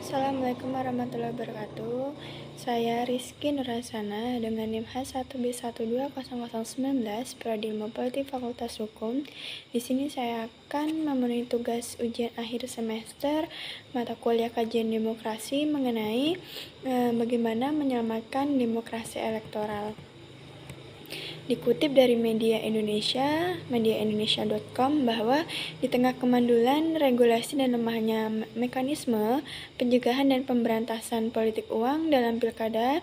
Assalamualaikum warahmatullahi wabarakatuh. Saya Rizky Nurhasana dengan NIM H1B1200019 Prodi Ilmu Politik Fakultas Hukum. Di sini saya akan memenuhi tugas ujian akhir semester mata kuliah kajian demokrasi mengenai bagaimana menyelamatkan demokrasi elektoral. Dikutip dari mediaindonesia.com bahwa di tengah kemandulan regulasi dan lemahnya mekanisme pencegahan dan pemberantasan politik uang dalam pilkada,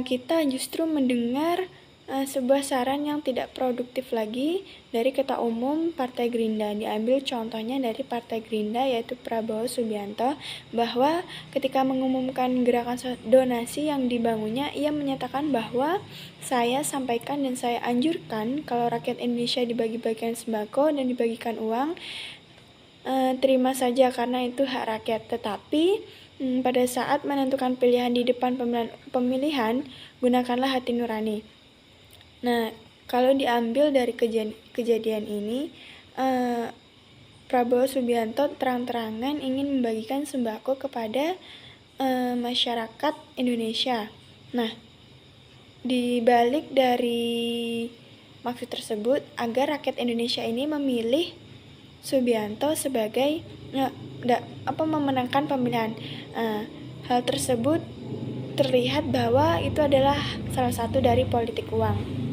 kita justru mendengar sebuah saran yang tidak produktif lagi dari Ketua Umum Partai Gerindra. Diambil contohnya dari Partai Gerindra yaitu Prabowo Subianto, bahwa ketika mengumumkan gerakan donasi yang dibangunnya, ia menyatakan bahwa saya sampaikan dan saya anjurkan kalau rakyat Indonesia dibagi-bagikan sembako dan dibagikan uang, terima saja karena itu hak rakyat. Tetapi pada saat menentukan pilihan di depan pemilihan, gunakanlah hati nurani. Nah, kalau diambil dari kejadian ini, Prabowo Subianto terang-terangan ingin membagikan sembako kepada masyarakat Indonesia. Nah, dibalik dari maksud tersebut agar rakyat Indonesia ini memilih Subianto sebagai memenangkan pemilihan. Hal tersebut terlihat bahwa itu adalah salah satu dari politik uang.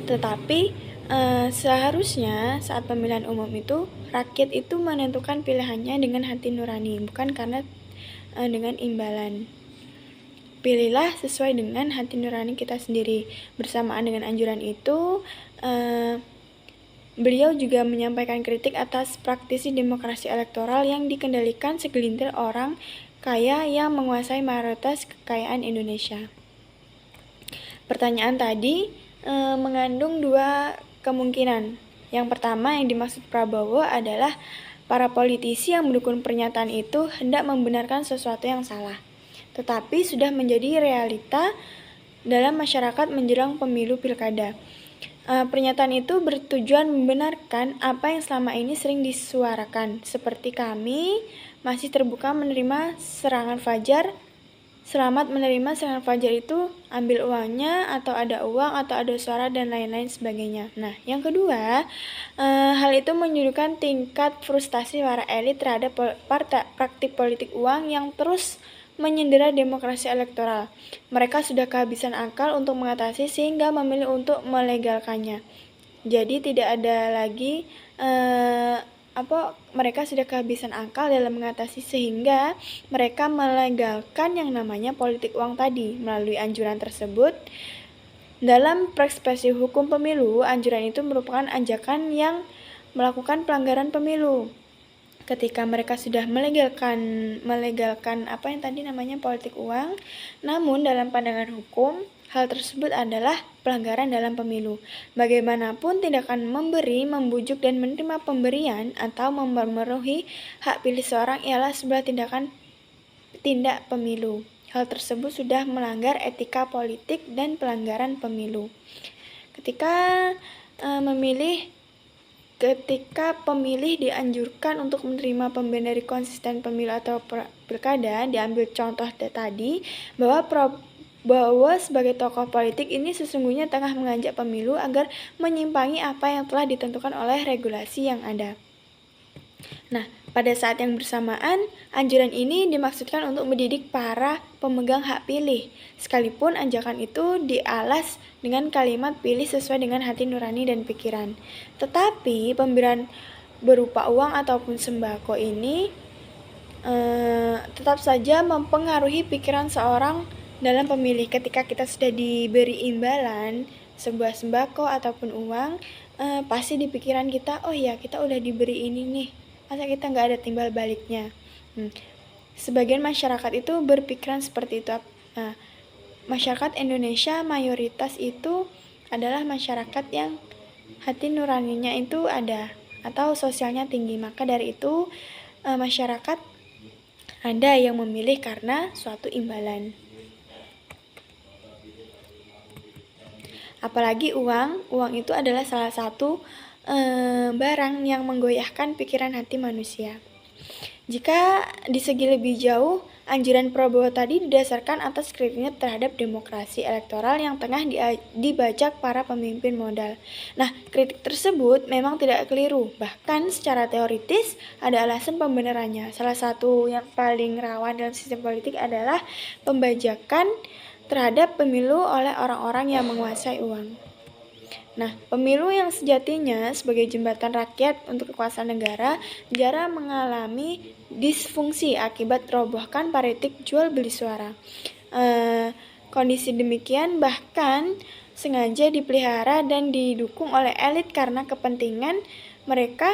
Tetapi seharusnya saat pemilihan umum itu rakyat itu menentukan pilihannya dengan hati nurani, bukan karena dengan imbalan. Pilihlah sesuai dengan hati nurani kita sendiri. Bersamaan dengan anjuran itu, beliau juga menyampaikan kritik atas praktisi demokrasi elektoral yang dikendalikan segelintir orang kaya yang menguasai mayoritas kekayaan Indonesia. Pertanyaan tadi mengandung dua kemungkinan. Yang pertama yang dimaksud Prabowo adalah para politisi yang mendukung pernyataan itu hendak membenarkan sesuatu yang salah, tetapi sudah menjadi realita dalam masyarakat menjelang pemilu pilkada. Pernyataan itu bertujuan membenarkan apa yang selama ini sering disuarakan, seperti kami masih terbuka menerima serangan fajar. Selamat menerima serangan fajar itu ambil uangnya, atau ada uang, atau ada suara, dan lain-lain sebagainya. Nah, yang kedua, hal itu menunjukkan tingkat frustasi para elit terhadap praktik politik uang yang terus menyandera demokrasi elektoral. Mereka sudah kehabisan akal untuk mengatasi sehingga memilih untuk melegalkannya. Jadi tidak ada lagi mereka sudah kehabisan akal dalam mengatasi sehingga mereka melegalkan yang namanya politik uang tadi. Melalui anjuran tersebut, dalam perspektif hukum pemilu, anjuran itu merupakan ajakan yang melakukan pelanggaran pemilu. Ketika mereka sudah melegalkan politik uang, namun dalam pandangan hukum, hal tersebut adalah pelanggaran dalam pemilu. Bagaimanapun tindakan memberi, membujuk, dan menerima pemberian atau memenuhi hak pilih seorang ialah sebuah tindak pemilu. Hal tersebut sudah melanggar etika politik dan pelanggaran pemilu. Ketika pemilih dianjurkan untuk menerima pemberian dari konsisten pemilu atau pilkada, diambil contoh tadi bahwa sebagai tokoh politik ini sesungguhnya tengah mengajak pemilu agar menyimpangi apa yang telah ditentukan oleh regulasi yang ada. Nah, pada saat yang bersamaan, anjuran ini dimaksudkan untuk mendidik para pemegang hak pilih, sekalipun ajakan itu dialas dengan kalimat pilih sesuai dengan hati nurani dan pikiran. Tetapi pemberian berupa uang ataupun sembako ini tetap saja mempengaruhi pikiran seorang dalam pemilih. Ketika kita sudah diberi imbalan sebuah sembako ataupun uang, pasti di pikiran kita, oh ya kita udah diberi ini nih, masa kita nggak ada timbal baliknya. Sebagian masyarakat itu berpikiran seperti itu. Masyarakat Indonesia mayoritas itu adalah masyarakat yang hati nuraninya itu ada atau sosialnya tinggi. Maka dari itu masyarakat ada yang memilih karena suatu imbalan. Apalagi uang itu adalah salah satu barang yang menggoyahkan pikiran hati manusia. Jika di segi lebih jauh, anjuran Prabowo tadi didasarkan atas kritiknya terhadap demokrasi elektoral yang tengah dibajak para pemimpin modal. Nah, kritik tersebut memang tidak keliru, bahkan secara teoritis ada alasan pembenarannya. Salah satu yang paling rawan dalam sistem politik adalah pembajakan terhadap pemilu oleh orang-orang yang menguasai uang. Nah, pemilu yang sejatinya sebagai jembatan rakyat untuk kekuasaan negara jarang mengalami disfungsi akibat robohkan politik jual beli suara. Kondisi demikian bahkan sengaja dipelihara dan didukung oleh elit karena kepentingan mereka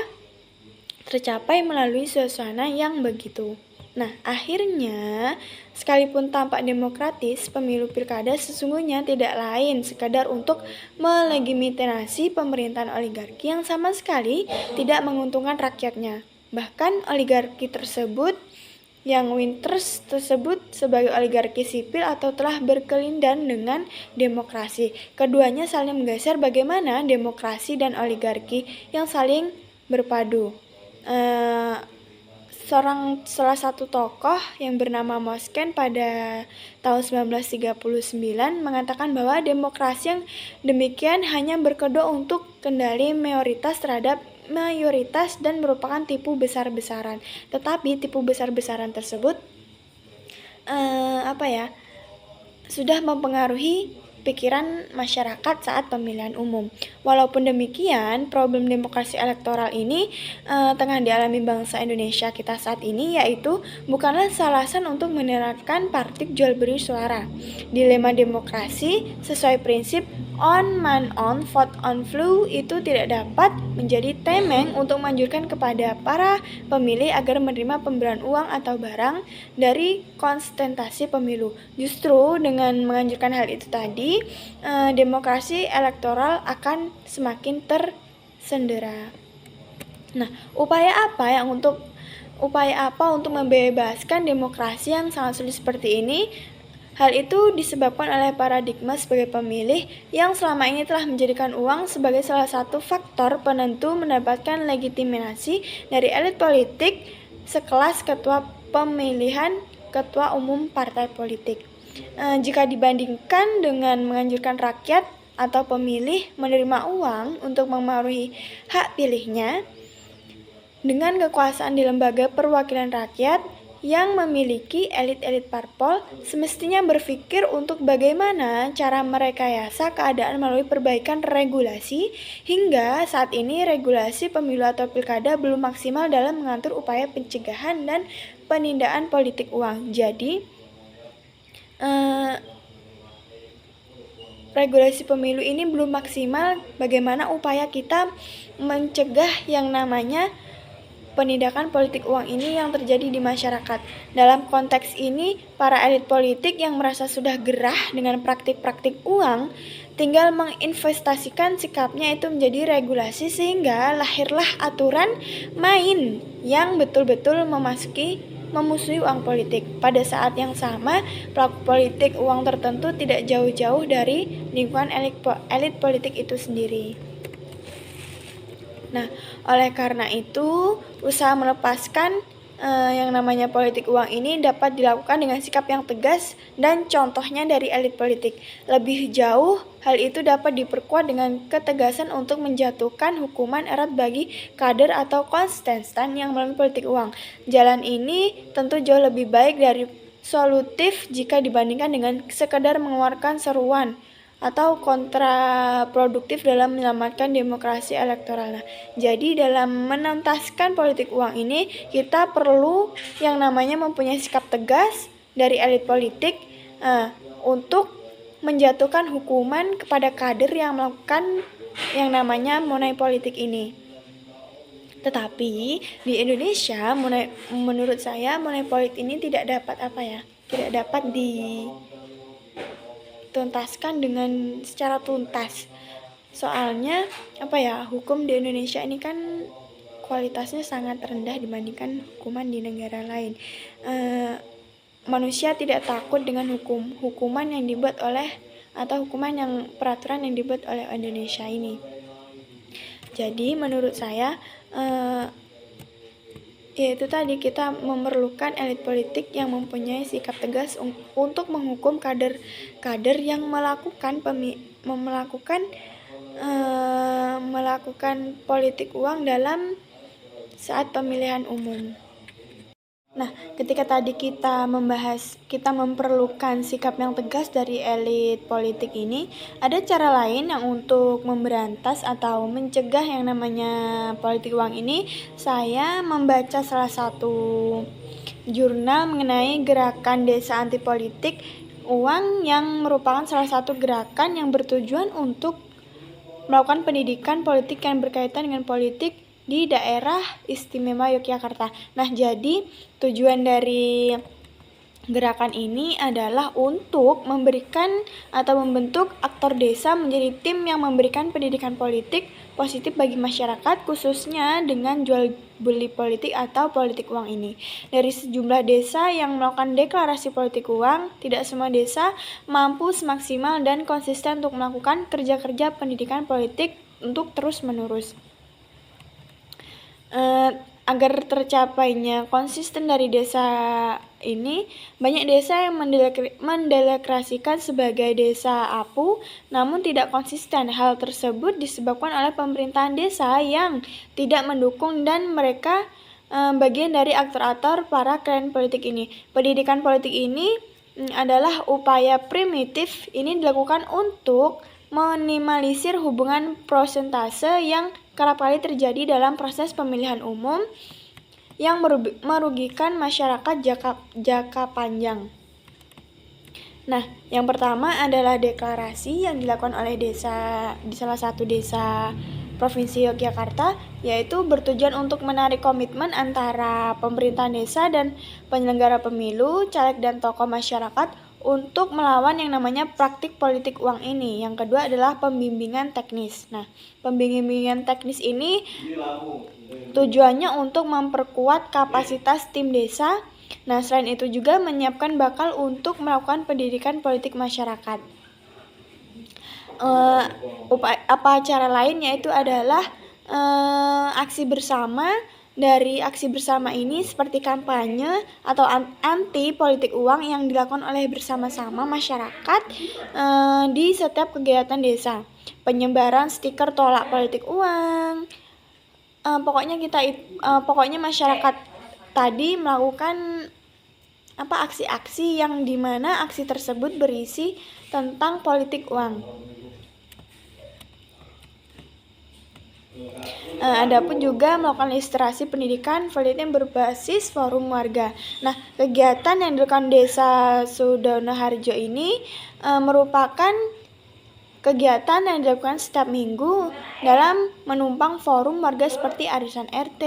tercapai melalui suasana yang begitu. Nah, akhirnya, sekalipun tampak demokratis, pemilu pilkada sesungguhnya tidak lain sekadar untuk melegitimasi pemerintahan oligarki yang sama sekali tidak menguntungkan rakyatnya. Bahkan oligarki tersebut yang Winters tersebut sebagai oligarki sipil atau telah berkelindan dengan demokrasi. Keduanya saling menggeser bagaimana demokrasi dan oligarki yang saling berpadu. Salah satu tokoh yang bernama Moskwen pada tahun 1939 mengatakan bahwa demokrasi yang demikian hanya berkedok untuk kendali mayoritas terhadap mayoritas dan merupakan tipu besar-besaran. Tetapi tipu besar-besaran tersebut sudah mempengaruhi pikiran masyarakat saat pemilihan umum. Walaupun demikian, problem demokrasi elektoral ini tengah dialami bangsa Indonesia kita saat ini, yaitu bukanlah alasan untuk menerapkan praktik jual beli suara. Dilema demokrasi sesuai prinsip on man on, vote on flu itu tidak dapat menjadi temeng untuk menganjurkan kepada para pemilih agar menerima pemberian uang atau barang dari konsentrasi pemilu. Justru dengan menganjurkan hal itu tadi, demokrasi elektoral akan semakin tersendera. Nah, upaya apa untuk membebaskan demokrasi yang sangat sulit seperti ini? Hal itu disebabkan oleh paradigma sebagai pemilih yang selama ini telah menjadikan uang sebagai salah satu faktor penentu mendapatkan legitimasi dari elit politik sekelas ketua pemilihan ketua umum partai politik. Jika dibandingkan dengan menganjurkan rakyat atau pemilih menerima uang untuk memenuhi hak pilihnya, dengan kekuasaan di lembaga perwakilan rakyat yang memiliki elit-elit parpol semestinya berpikir untuk bagaimana cara merekayasa keadaan melalui perbaikan regulasi. Hingga saat ini regulasi pemilu atau pilkada belum maksimal dalam mengatur upaya pencegahan dan penindakan politik uang. Jadi, regulasi pemilu ini belum maksimal bagaimana upaya kita mencegah yang namanya penindakan politik uang ini yang terjadi di masyarakat. Dalam konteks ini, para elit politik yang merasa sudah gerah dengan praktik-praktik uang tinggal menginvestasikan sikapnya itu menjadi regulasi sehingga lahirlah aturan main yang betul-betul memusuhi uang politik. Pada saat yang sama, pelaku politik uang tertentu tidak jauh-jauh dari lingkungan elit politik itu sendiri. Nah, oleh karena itu, usaha melepaskan yang namanya politik uang ini dapat dilakukan dengan sikap yang tegas dan contohnya dari elit politik. Lebih jauh, hal itu dapat diperkuat dengan ketegasan untuk menjatuhkan hukuman erat bagi kader atau kontesten yang melalui politik uang. Jalan ini tentu jauh lebih baik dari solutif jika dibandingkan dengan sekedar mengeluarkan seruan atau kontraproduktif dalam menyelamatkan demokrasi elektoral. Nah, jadi dalam menuntaskan politik uang ini, kita perlu yang namanya mempunyai sikap tegas dari elit politik untuk menjatuhkan hukuman kepada kader yang melakukan yang namanya money politik ini. Tetapi di Indonesia, menurut saya money politik ini tidak dapat tuntaskan dengan secara tuntas. Soalnya hukum di Indonesia ini kan kualitasnya sangat rendah dibandingkan hukuman di negara lain. Manusia tidak takut dengan hukuman yang dibuat oleh atau peraturan yang dibuat oleh Indonesia ini. Jadi menurut saya Yaitu tadi kita memerlukan elit politik yang mempunyai sikap tegas untuk menghukum kader-kader yang melakukan politik uang dalam saat pemilihan umum. Nah, ketika tadi kita memerlukan sikap yang tegas dari elit politik ini, ada cara lain yang untuk memberantas atau mencegah yang namanya politik uang ini. Saya membaca salah satu jurnal mengenai gerakan desa anti politik uang yang merupakan salah satu gerakan yang bertujuan untuk melakukan pendidikan politik yang berkaitan dengan politik di daerah istimewa Yogyakarta. Nah, jadi tujuan dari gerakan ini adalah untuk memberikan atau membentuk aktor desa menjadi tim yang memberikan pendidikan politik positif bagi masyarakat, khususnya dengan jual beli politik atau politik uang ini. Dari sejumlah desa yang melakukan deklarasi politik uang, tidak semua desa mampu semaksimal dan konsisten untuk melakukan kerja-kerja pendidikan politik untuk terus-menerus. Agar tercapainya konsisten dari desa ini, banyak desa yang mendeklarasikan sebagai desa APU namun tidak konsisten. Hal tersebut disebabkan oleh pemerintahan desa yang tidak mendukung dan mereka bagian dari aktor-aktor para klan politik ini. Pendidikan politik ini adalah upaya primitif ini dilakukan untuk meminimalisir hubungan prosentase yang kerap kali terjadi dalam proses pemilihan umum yang merugikan masyarakat jangka panjang. Nah, yang pertama adalah deklarasi yang dilakukan oleh desa di salah satu desa Provinsi Yogyakarta, yaitu bertujuan untuk menarik komitmen antara pemerintahan desa dan penyelenggara pemilu, caleg dan tokoh masyarakat untuk melawan yang namanya praktik politik uang ini. Yang kedua adalah pembimbingan teknis. Nah, pembimbingan teknis ini tujuannya untuk memperkuat kapasitas tim desa. Nah, selain itu juga menyiapkan bakal untuk melakukan pendidikan politik masyarakat. Cara lain yaitu adalah aksi bersama. Dari aksi bersama ini seperti kampanye atau anti politik uang yang dilakukan oleh bersama-sama masyarakat di setiap kegiatan desa. Penyebaran stiker tolak politik uang. Pokoknya masyarakat tadi melakukan aksi-aksi yang dimana aksi tersebut berisi tentang politik uang. Adapun juga melakukan literasi pendidikan politik yang berbasis forum warga. Nah, kegiatan yang dilakukan Desa Sudonoharjo ini merupakan kegiatan yang dilakukan setiap minggu dalam menumpang forum warga seperti arisan RT,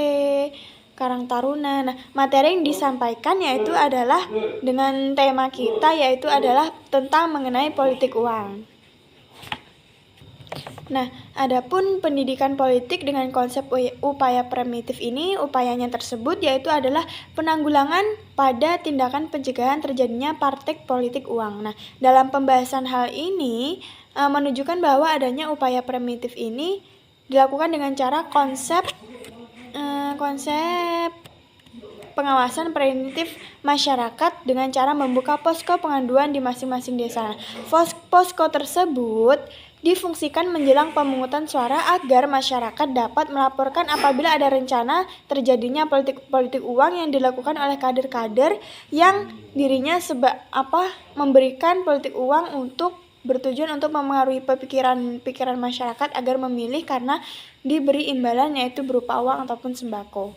Karang Taruna. Nah, materi yang disampaikan yaitu adalah dengan tema kita yaitu adalah tentang mengenai politik uang. Nah, adapun pendidikan politik dengan konsep upaya primitif ini, upayanya tersebut yaitu adalah penanggulangan pada tindakan pencegahan terjadinya praktik politik uang. Nah, dalam pembahasan hal ini menunjukkan bahwa adanya upaya primitif ini dilakukan dengan cara konsep pengawasan preventif masyarakat dengan cara membuka posko pengaduan di masing-masing desa. Posko tersebut difungsikan menjelang pemungutan suara agar masyarakat dapat melaporkan apabila ada rencana terjadinya politik uang yang dilakukan oleh kader-kader yang dirinya memberikan politik uang untuk bertujuan untuk mempengaruhi pikiran masyarakat agar memilih karena diberi imbalan yaitu berupa uang ataupun sembako.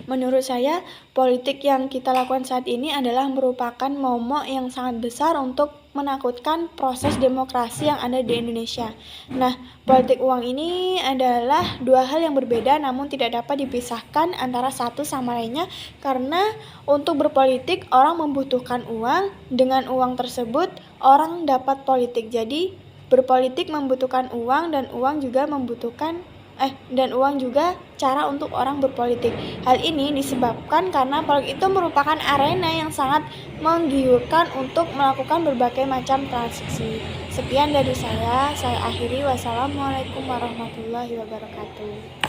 Menurut saya, politik yang kita lakukan saat ini adalah merupakan momok yang sangat besar untuk menakutkan proses demokrasi yang ada di Indonesia. Nah, politik uang ini adalah dua hal yang berbeda namun tidak dapat dipisahkan antara satu sama lainnya karena untuk berpolitik orang membutuhkan uang, dengan uang tersebut orang dapat politik. Jadi, berpolitik membutuhkan uang dan uang juga membutuhkan dan uang juga cara untuk orang berpolitik. Hal ini disebabkan karena politik itu merupakan arena yang sangat menggiurkan untuk melakukan berbagai macam transaksi. Sekian dari saya akhiri. Wassalamualaikum warahmatullahi wabarakatuh.